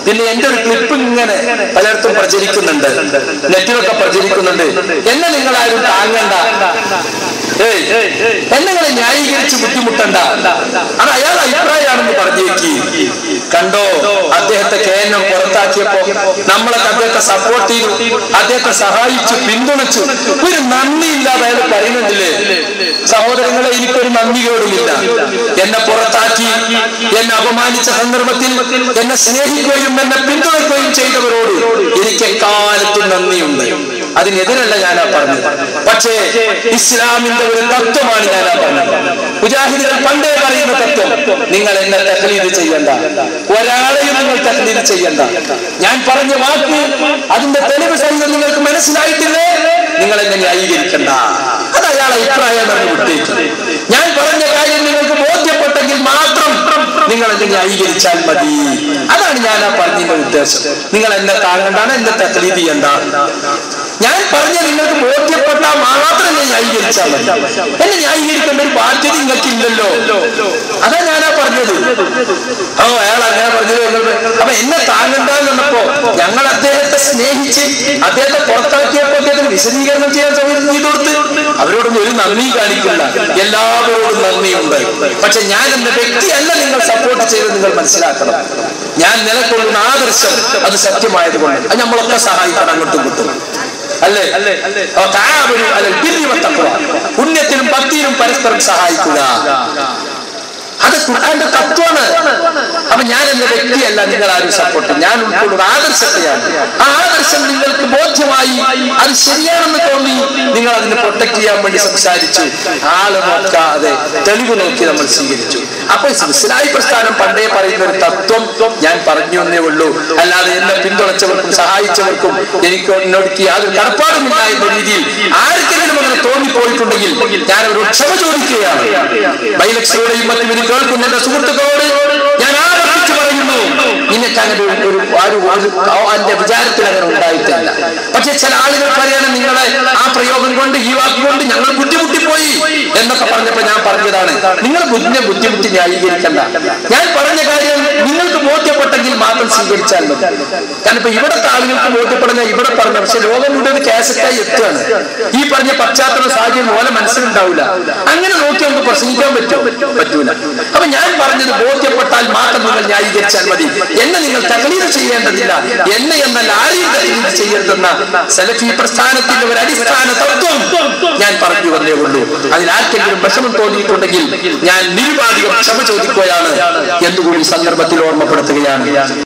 പിന്നെ എന്റെ ഒരു ക്ലിപ്പ് ഇങ്ങനെ പലയിടത്തും പ്രചരിക്കുന്നുണ്ട്, നെറ്റിലൊക്കെ പ്രചരിക്കുന്നുണ്ട്. എന്നെ നിങ്ങളാരും താങ്ങണ്ട, എന്നെ ന്യായീകരിച്ച് ബുദ്ധിമുട്ടണ്ട, അത് അയാൾ അഭിപ്രായമാണെന്ന് പറഞ്ഞേക്ക്. കണ്ടോ, അദ്ദേഹത്തെ കേന്ദ്രം പുറത്താക്കിയപ്പോ നമ്മളൊക്കെ അദ്ദേഹത്തെ സപ്പോർട്ട് ചെയ്തു, അദ്ദേഹത്തെ സഹായിച്ചു, പിന്തുണച്ചു. ഒരു നന്ദിയില്ലാതെ അയാൾ പറയുന്നുണ്ടില്ലേ? സഹോദരങ്ങളെ, എനിക്കൊരു നന്ദി കേടുമില്ല. എന്നെ പുറത്താക്കി, എന്നെ അപമാനിച്ച സന്ദർഭത്തിൽ എന്നെ സ്നേഹിക്കുകയും എന്നെ പിന്തുണയ്ക്കുകയും ചെയ്തവരോട് എനിക്ക് എക്കാലത്തും നന്ദിയുണ്ട്. അതിനെതിരല്ല ഞാനാ പറഞ്ഞത്. പക്ഷേ ഇസ്ലാമിന്റെ ഒരു തത്വമാണ് ഞാനാ പറഞ്ഞത്. മുജാഹിദുകൾ പണ്ടേ പറയുന്ന തത്വം, നിങ്ങൾ എന്നെ തഖ്ലീദ് ചെയ്യണ്ട, ഒരാളെയും നിങ്ങൾ തഖ്ലീദ് ചെയ്യണ്ട. ഞാൻ പറഞ്ഞ വാക്ക്, അതിന്റെ തെളിവ് സഹിതം നിങ്ങൾക്ക് മനസ്സിലായിട്ടില്ലേ, നിങ്ങൾ എന്നെ ന്യായീകരിക്കണ്ട. അത് അയാൾ അഭിപ്രായമാണ് വിട്ടേക്ക്. ഞാൻ പറഞ്ഞ കാര്യം നിങ്ങൾക്ക് ബോധ്യപ്പെട്ടെങ്കിൽ മാത്രം നിങ്ങൾ എന്നെ ന്യായീകരിച്ചാൽ മതി. അതാണ് ഞാൻ ആ പറഞ്ഞതിന്റെ ഉദ്ദേശം. നിങ്ങൾ എന്നെ താങ്ങണ്ടാണ്, എന്നെ തഖ്ലീദ് ചെയ്യണ്ട. ഞാൻ പറഞ്ഞ നിങ്ങൾക്ക് ബോധ്യപ്പെട്ടാൽ മാത്രം എന്നെ ന്യായീകരിച്ചാൽ മതി. എന്നെ ന്യായീകരിക്കേണ്ട ഒരു ബാധ്യത നിങ്ങൾക്കില്ലല്ലോ. അതാ ഞാനാ പറഞ്ഞത്. അയാൾ അങ്ങനെ പറഞ്ഞത്. അപ്പൊ എന്നെ താങ്ങണ്ടെന്ന് പറഞ്ഞപ്പോ ഞങ്ങൾ അദ്ദേഹത്തെ സ്നേഹിച്ച് അദ്ദേഹത്തെ പുറത്താക്കിയപ്പോ അദ്ദേഹത്തിന് വിശദീകരണം ചെയ്യാൻ സൗകര്യം ചെയ്തു കൊടുത്ത് അവരോടൊന്നും ഒരു നന്ദി കാണിക്കില്ല. എല്ലാവരോടും നന്ദിയുണ്ട്. പക്ഷെ ഞാൻ എന്ന വ്യക്തിയല്ല നിങ്ങൾ സപ്പോർട്ട് ചെയ്ത് നിങ്ങൾ മനസ്സിലാക്കണം. ഞാൻ നിലകൊള്ളുന്ന ആദർശം അത് സത്യമായതുകൊണ്ട് അത് നമ്മളൊക്കെ സഹായിക്കണം, അങ്ങോട്ടും ഇങ്ങോട്ടും. അല്ലേ? പുണ്യത്തിനും ഭക്തിയിലും പരസ്പരം സഹായിക്കുക. അത് ഖുർആന്റെ തത്വമാണ്. അപ്പൊ ഞാൻ എന്ന വ്യക്തിയല്ല നിങ്ങൾ ആരും സപ്പോർട്ട്, ഞാൻ ഉൾക്കൊള്ളുന്ന ആദർശത്തെയാണ്. ആ ആദർശം നിങ്ങൾക്ക് ബോധ്യമായി, അത് ശരിയാണെന്ന് തോന്നി, നിങ്ങൾ അതിനെ പ്രൊട്ടക്ട് ചെയ്യാൻ വേണ്ടി സംസാരിച്ചു. ആള് നോക്കാതെ തെളിവ് നോക്കി നമ്മൾ സ്വീകരിച്ചു. അപ്പൊ ഇസ്ലാഹി പ്രസ്ഥാനം പണ്ടേ പറയുന്ന ഒരു തത്വം ഞാൻ പറഞ്ഞു എന്നേ ഉള്ളൂ. അല്ലാതെ എന്നെ പിന്തുണച്ചവർക്കും സഹായിച്ചവർക്കും എനിക്ക് എന്നോട് യാതൊരു കടപ്പാടുമില്ല എന്ന രീതിയിൽ ആർക്കെങ്കിലും അങ്ങനെ തോന്നിപ്പോയിട്ടുണ്ടെങ്കിൽ ഞാൻ അവരോട് ക്ഷമ ചോദിക്കുകയാണ്. ബൈലക്സിലൂടെയും മറ്റും കേൾക്കുന്ന എന്റെ സുഹൃത്തുക്കളോട് ഞാൻ ആവർത്തിച്ചു പറയുന്നു, നിനക്ക് അങ്ങനെ എന്റെ വിചാരത്തിൽ അങ്ങനെ ഉണ്ടായിട്ടില്ല. പക്ഷെ ചില ആളുകൾ പറയണം, നിങ്ങളെ ആ പ്രയോഗം കൊണ്ട്, ഈ വാക്ക് കൊണ്ട് ഞങ്ങൾ ബുദ്ധിമുട്ടിപ്പോയി എന്നൊക്കെ പറഞ്ഞപ്പോ ഞാൻ പറഞ്ഞതാണ്, നിങ്ങൾ ബുദ്ധിമുട്ടി ന്യായീകരിക്കണ്ട. ഞാൻ പറഞ്ഞ കാര്യം നിങ്ങൾക്ക് ബോധ്യപ്പെട്ടെങ്കിൽ മാത്രം സ്വീകരിച്ചാൽ മതി. കാരണം ഇപ്പൊ ഇവിടുത്തെ ആളുകൾക്ക് ബോധ്യപ്പെടുന്ന ഇവിടെ പറഞ്ഞ, പക്ഷെ ലോകം മുഴുവൻ കേസറ്റായി എത്തുകയാണ്. ഈ പറഞ്ഞ പശ്ചാത്തല സാഹചര്യം പോലെ മനസ്സിലുണ്ടാവില്ല. അങ്ങനെ നോക്കി നമുക്ക് പ്രസംഗിക്കാൻ പറ്റൂല. അപ്പൊ ഞാൻ പറഞ്ഞത് ബോധ്യപ്പെട്ടാൽ മാത്രം നിങ്ങൾ ന്യായീകരിച്ചാൽ മതി. എന്നെ നിങ്ങൾ തഖ്ലീദ് ചെയ്യേണ്ടതില്ല, എന്നെ എന്നല്ല ആരെയും തഖ്ലീദ് ചെയ്യരുതെന്ന സലഫി പ്രസ്ഥാനത്തിന്റെ ഒരു അടിസ്ഥാന തത്വം ഞാൻ പറഞ്ഞു വന്നേ ഉള്ളൂ. അതിലാർക്കെങ്കിലും വിഷമം തോന്നിയിട്ടുണ്ടെങ്കിൽ ഞാൻ നിരുപാധികം ക്ഷമ ചോദിക്കുകയാണ് എന്നുകൂടി സന്ദർഭത്തിൽ ഓർമ്മപ്പെടുത്തുകയാണ്.